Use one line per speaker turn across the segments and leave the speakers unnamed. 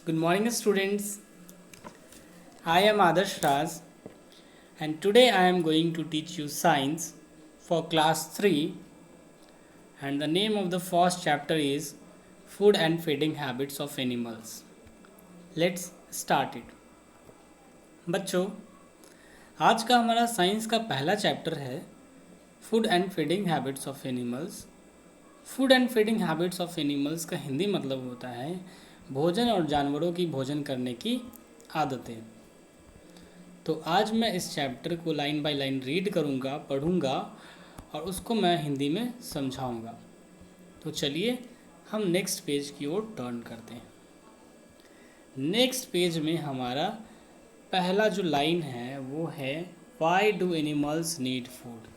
Good morning, students. I am Adarsh Raj, and today I am going to teach you science for class 3. And the name of the first chapter is Food and Feeding Habits of Animals. Let's start it. बच्चों, आज का हमारा science का पहला chapter है food and feeding habits of animals. Food and feeding habits of animals का हिंदी मतलब होता है भोजन और जानवरों की भोजन करने की आदतें। तो आज मैं इस चैप्टर को लाइन बाय लाइन रीड करूँगा, पढ़ूँगा और उसको मैं हिंदी में समझाऊँगा। तो चलिए हम नेक्स्ट पेज की ओर टर्न करते हैं। नेक्स्ट पेज में हमारा पहला जो लाइन है वो है why do animals need food.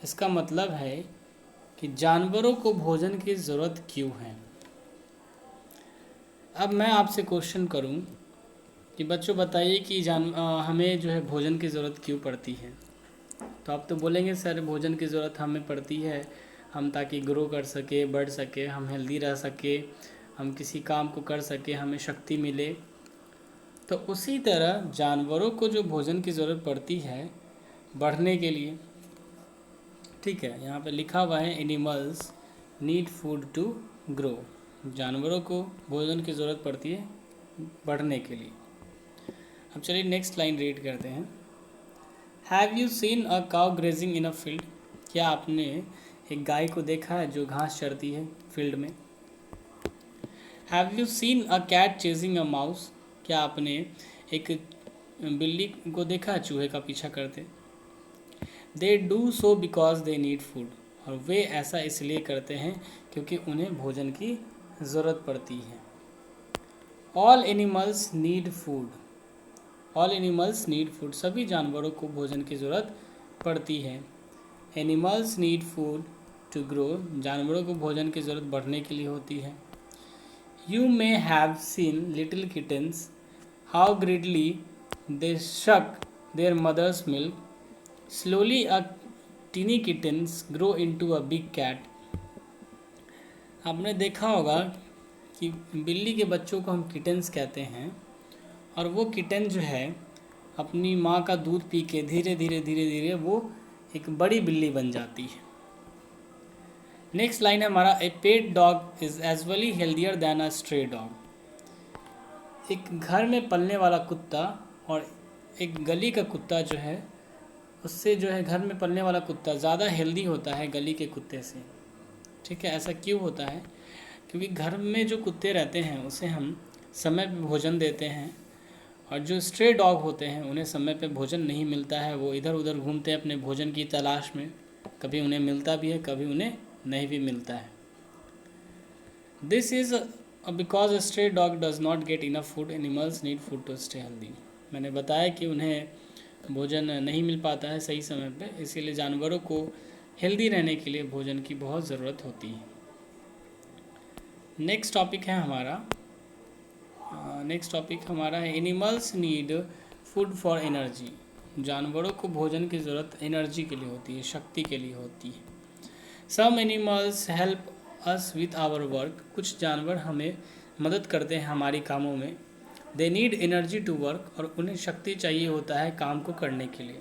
इसका मतलब है कि जानवरों को भोजन की ज़रूरत क्यों है। अब मैं आपसे क्वेश्चन करूं कि बच्चों बताइए कि हमें जो है भोजन की ज़रूरत क्यों पड़ती है। तो आप तो बोलेंगे सर भोजन की ज़रूरत हमें पड़ती है हम ताकि ग्रो कर सके, बढ़ सके, हम हेल्दी रह सके, हम किसी काम को कर सके, हमें शक्ति मिले। तो उसी तरह जानवरों को जो भोजन की ज़रूरत पड़ती है बढ़ने के लिए, ठीक है, यहाँ पे लिखा हुआ है animals need food to grow. जानवरों को भोजन की ज़रूरत पड़ती है बढ़ने के लिए। अब चलिए नेक्स्ट लाइन रीड करते हैं। Have you seen a cow grazing in a field. क्या आपने एक गाय को देखा है जो घास चरती है फील्ड में। Have you seen a cat chasing a mouse. क्या आपने एक बिल्ली को देखा है चूहे का पीछा करते। They do so because they need food. और वे ऐसा इसलिए करते हैं क्योंकि उन्हें भोजन की ज़रूरत पड़ती है। All animals need food. All animals need food. सभी जानवरों को भोजन की ज़रूरत पड़ती है। Animals need food to grow. जानवरों को भोजन की ज़रूरत बढ़ने के लिए होती है। You may have seen little kittens how greedily they suck their mothers milk. Slowly a teeny kittens grow into a big cat. आपने देखा होगा कि बिल्ली के बच्चों को हम किटन्स कहते हैं और वो किटन जो है अपनी माँ का दूध पी के धीरे धीरे वो एक बड़ी बिल्ली बन जाती है। नेक्स्ट लाइन है हमारा a pet dog is usually healthier than a stray dog. एक घर में पलने वाला कुत्ता और एक गली का कुत्ता जो है उससे जो है घर में पलने वाला कुत्ता ज़्यादा हेल्दी होता है गली के कुत्ते से। ठीक है, ऐसा क्यों होता है? क्योंकि घर में जो कुत्ते रहते हैं उसे हम समय पे भोजन देते हैं और जो स्ट्रे डॉग होते हैं उन्हें समय पे भोजन नहीं मिलता है। वो इधर उधर घूमते हैं अपने भोजन की तलाश में। कभी उन्हें मिलता भी है, कभी उन्हें नहीं भी मिलता है। This is because a stray dog does not get enough food. Animals need food to stay healthy. मैंने बताया कि उन्हें भोजन नहीं मिल पाता है सही समय पे, इसीलिए जानवरों को हेल्दी रहने के लिए भोजन की बहुत ज़रूरत होती है। नेक्स्ट टॉपिक है animals need food for energy. जानवरों को भोजन की ज़रूरत एनर्जी के लिए होती है, शक्ति के लिए होती है। Some animals help us with our work. कुछ जानवर हमें मदद करते हैं हमारी कामों में। They need energy to work. और उन्हें शक्ति चाहिए होता है काम को करने के लिए।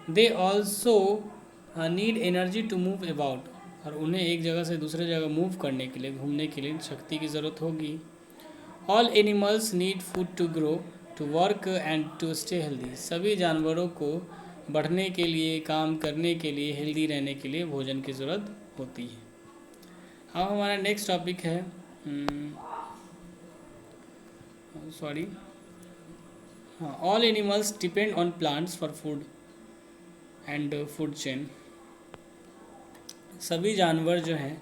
They also need energy to move about. और उन्हें एक जगह से दूसरे जगह मूव करने के लिए, घूमने के लिए शक्ति की ज़रूरत होगी। All animals need food to grow, to work and to stay healthy. सभी जानवरों को बढ़ने के लिए, काम करने के लिए, हेल्दी रहने के लिए भोजन की ज़रूरत होती है। अब हमारा नेक्स्ट टॉपिक है all animals depend on plants for food and food chain. सभी जानवर जो हैं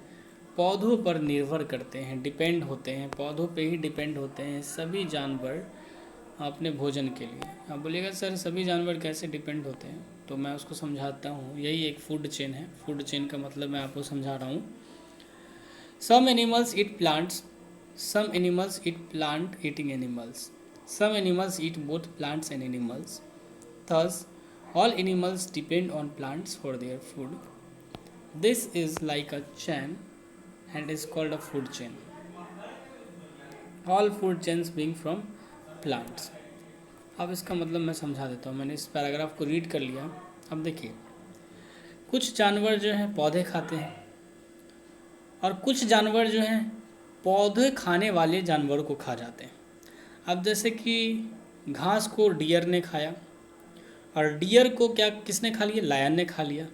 पौधों पर निर्भर करते हैं, डिपेंड होते हैं, पौधों पे ही डिपेंड होते हैं सभी जानवर अपने भोजन के लिए। आप बोलिएगा सर सभी जानवर कैसे डिपेंड होते हैं, तो मैं उसको समझाता हूँ। यही एक फूड चेन है। फूड चेन का मतलब मैं आपको समझा रहा हूँ। Some animals eat plants, some animals eat plant eating animals, some animals eat both plants and animals. Thus all animals depend on plants for their food. This is like a chain and is called a food chain. All food chains being from plants. अब इसका मतलब मैं समझा देता हूँ। मैंने इस paragraph को रीड कर लिया। अब देखिए, कुछ जानवर जो हैं पौधे खाते हैं और कुछ जानवर जो हैं पौधे खाने वाले जानवरों को खा जाते हैं। अब जैसे कि घास को डियर ने खाया, और डियर को क्या किसने खा लिया? लायन ने खा लिया।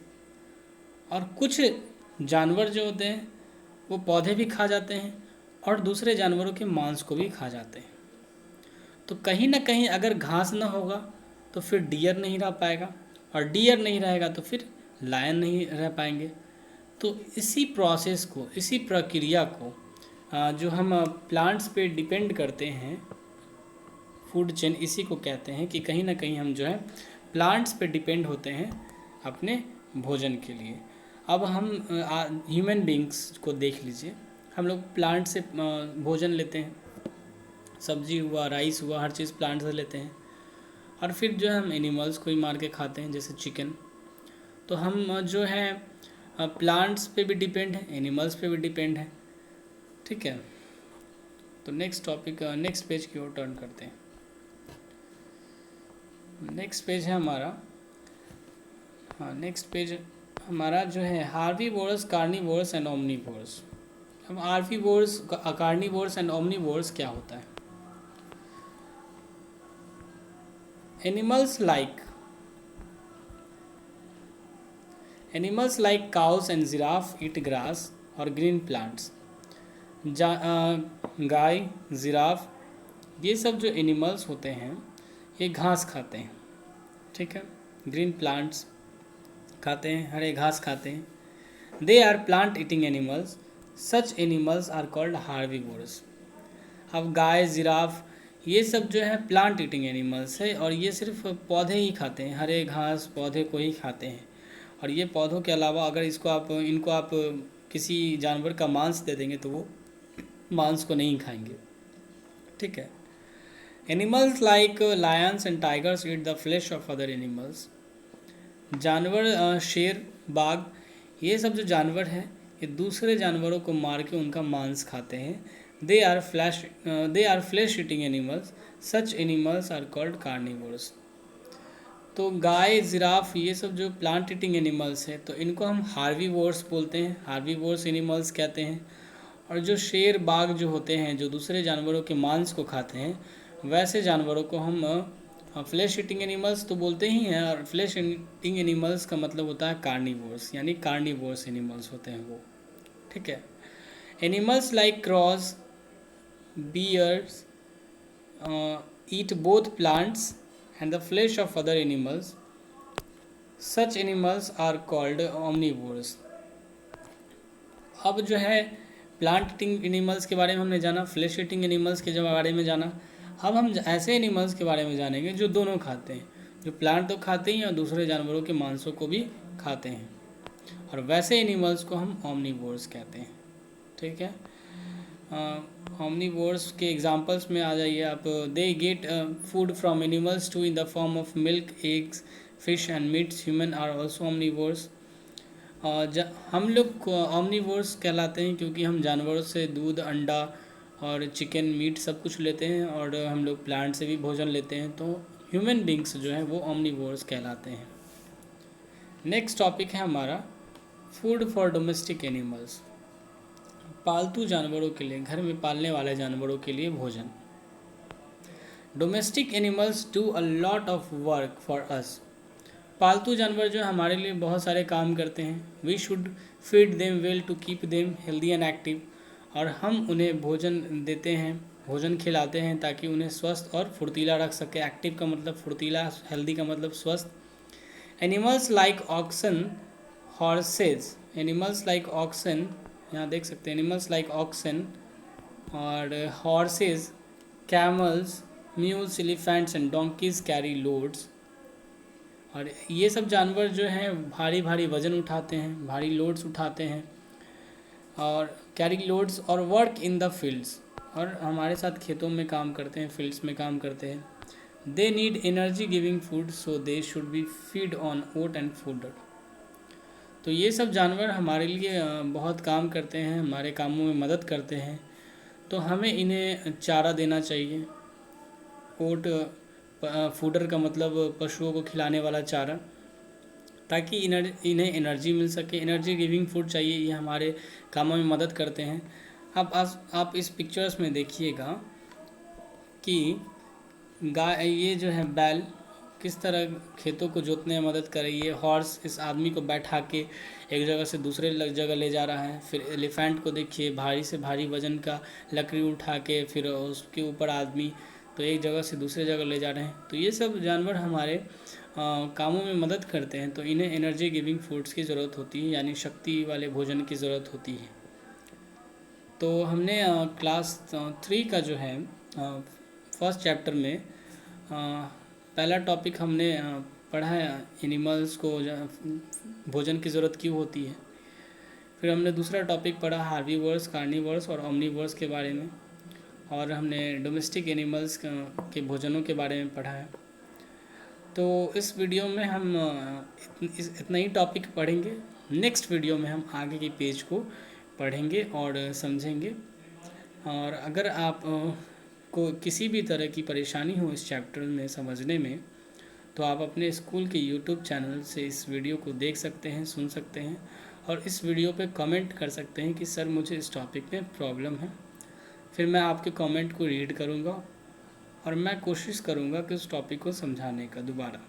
और कुछ जानवर जो होते हैं वो पौधे भी खा जाते हैं और दूसरे जानवरों के मांस को भी खा जाते हैं। तो कहीं ना कहीं अगर घास ना होगा तो फिर डियर नहीं रह पाएगा, और डियर नहीं रहेगा तो फिर लायन नहीं रह पाएंगे। तो इसी प्रोसेस को, इसी प्रक्रिया को जो हम प्लांट्स पे डिपेंड करते हैं, फूड चेन, इसी को कहते हैं कि कहीं ना कहीं हम जो है प्लांट्स पे डिपेंड होते हैं अपने भोजन के लिए। अब हम ह्यूमन बींग्स को देख लीजिए। हम लोग प्लांट से भोजन लेते हैं, सब्जी हुआ, राइस हुआ, हर चीज़ प्लांट से लेते हैं। और फिर जो है हम एनिमल्स को ही मार के खाते हैं, जैसे चिकन। तो हम जो है प्लांट्स पे भी डिपेंड है, एनिमल्स पे भी डिपेंड है। ठीक है, तो नेक्स्ट टॉपिक, नेक्स्ट पेज की ओर टर्न करते हैं। नेक्स्ट पेज है हमारा, हाँ नेक्स्ट पेज हमारा जो है हार्बीवोरस, कार्निवोरस एंड ओमनीवोरस। अब हार्बीवोरस, कार्निवोरस एंड ओमनीवोरस क्या होता है? Animals like cows and giraffe eat grass or green plants. Guy, giraffe, ये सब जो एनिमल्स होते हैं ये घास खाते हैं। ठीक है, ग्रीन प्लांट्स खाते हैं, हरे घास खाते हैं। They are plant eating animals, such animals are called herbivores. अब गाय, जिराफ, ये सब जो है प्लांट ईटिंग एनिमल्स है, और ये सिर्फ पौधे ही खाते हैं, हरे घास पौधे को ही खाते हैं। और ये पौधों के अलावा अगर इनको आप किसी जानवर का मांस दे देंगे तो वो मांस को नहीं खाएंगे। ठीक है, animals like Lions and tigers eat the flash of other animals. जानवर, शेर, बाघ, ये सब जो जानवर हैं ये दूसरे जानवरों को मार के उनका मांस खाते हैं। They are flesh eating animals. Such animals are called carnivores. तो गाय, जिराफ, ये सब जो प्लांट ईटिंग एनिमल्स हैं तो इनको हम हार्बीवोर्स बोलते हैं, हार्बीवोर्स एनिमल्स कहते हैं। और जो शेर, बाघ जो होते हैं जो दूसरे जानवरों के मांस को खाते हैं, वैसे जानवरों को हम फ्लैश ईटिंग एनिमल्स तो बोलते ही हैं। और फ्लैश ईटिंग एनिमल्स का मतलब होता है कार्निवोर्स, यानी कार्निवोर्स एनिमल्स होते हैं वो। ठीक है, animals like cross, bears eat both plants and the flesh of other animals. Such animals are called omnivores. अब जो है प्लांट ईटिंग एनिमल्स के बारे में हमने जाना, फ्लैश ईटिंग एनिमल्स के बारे में जाना। अब हम ऐसे एनिमल्स के बारे में जानेंगे जो दोनों खाते हैं, जो प्लांट तो खाते ही हैं और दूसरे जानवरों के मांसों को भी खाते हैं, और वैसे एनिमल्स को हम ओमनीवोर्स कहते हैं। ठीक है, ओमनीवोर्स के एग्जांपल्स में आ जाइए आप। They get food from animals to in the form of milk, eggs, fish and meats. Human are also omnivores. हम लोग ओमनीवोर्स कहलाते हैं क्योंकि हम जानवरों से दूध, अंडा और चिकन, मीट सब कुछ लेते हैं, और हम लोग प्लांट से भी भोजन लेते हैं। तो ह्यूमन बींग्स जो हैं वो ओमनीवोर्स कहलाते हैं। नेक्स्ट टॉपिक है हमारा फूड फॉर डोमेस्टिक एनिमल्स। पालतू जानवरों के लिए, घर में पालने वाले जानवरों के लिए भोजन। Domestic animals do a lot of work for us. पालतू जानवर जो हमारे लिए बहुत सारे काम करते हैं। We should feed them well to keep them healthy and active. और हम उन्हें भोजन देते हैं, भोजन खिलाते हैं ताकि उन्हें स्वस्थ और फुर्तीला रख सके। एक्टिव का मतलब फुर्तीला, हेल्दी का मतलब स्वस्थ। Animals like oxen, horses, animals like oxen, यहाँ देख सकते हैं, एनिमल्स लाइक ऑक्सन और horses, camels, mules, elephants and donkeys carry loads. और ये सब जानवर जो हैं भारी भारी वज़न उठाते हैं, भारी लोड्स उठाते हैं, और कैरी लोड्स, और वर्क इन द फील्ड्स, और हमारे साथ खेतों में काम करते हैं, फील्ड्स में काम करते हैं। They need energy giving food, so they should be feed on oat and fodder. तो ये सब जानवर हमारे लिए बहुत काम करते हैं, हमारे कामों में मदद करते हैं। तो हमें इन्हें चारा देना चाहिए। ओट फूडर का मतलब पशुओं को खिलाने वाला चारा, ताकि इन्हें एनर्जी मिल सके। एनर्जी गिविंग फूड चाहिए, ये हमारे कामों में मदद करते हैं। अब आप इस पिक्चर्स में देखिएगा कि गाय, ये जो है बैल किस तरह खेतों को जोतने में मदद कर रही है। हॉर्स इस आदमी को बैठा के एक जगह से दूसरे जगह ले जा रहा है। फिर एलिफेंट को देखिए, भारी से भारी वजन का लकड़ी उठा के फिर उसके ऊपर आदमी तो एक जगह से दूसरे जगह ले जा रहे हैं। तो ये सब जानवर हमारे कामों में मदद करते हैं, तो इन्हें एनर्जी गिविंग फूड्स की ज़रूरत होती है, यानी शक्ति वाले भोजन की ज़रूरत होती है। तो हमने क्लास 3 का जो है फर्स्ट चैप्टर में पहला टॉपिक हमने पढ़ा है, एनिमल्स को भोजन की ज़रूरत क्यों होती है। फिर हमने दूसरा टॉपिक पढ़ा हार्बीवर्स, कार्निवर्स और ओमनीवर्स के बारे में, और हमने डोमेस्टिक एनिमल्स के भोजनों के बारे में पढ़ा है। तो इस वीडियो में हम इतना ही टॉपिक पढ़ेंगे। नेक्स्ट वीडियो में हम आगे के पेज को पढ़ेंगे और समझेंगे। और अगर आप को किसी भी तरह की परेशानी हो इस चैप्टर में समझने में, तो आप अपने स्कूल के यूट्यूब चैनल से इस वीडियो को देख सकते हैं, सुन सकते हैं, और इस वीडियो पे कमेंट कर सकते हैं कि सर मुझे इस टॉपिक में प्रॉब्लम है। फिर मैं आपके कमेंट को रीड करूँगा और मैं कोशिश करूँगा कि उस टॉपिक को समझाने का दोबारा।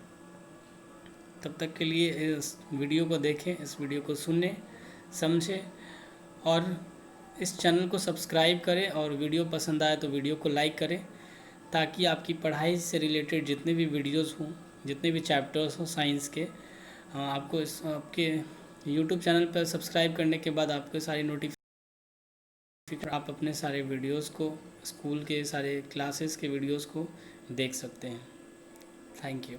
तब तक के लिए इस वीडियो को देखें, इस वीडियो को सुनें, समझें, और इस चैनल को सब्सक्राइब करें, और वीडियो पसंद आए तो वीडियो को लाइक करें, ताकि आपकी पढ़ाई से रिलेटेड जितने भी वीडियोस हों, जितने भी चैप्टर्स हों साइंस के, आपको आपके यूट्यूब चैनल पर सब्सक्राइब करने के बाद आपके सारी नोटिफिकेशन, आप अपने सारे वीडियोस को, स्कूल के सारे क्लासेस के वीडियोस को देख सकते हैं। Thank you.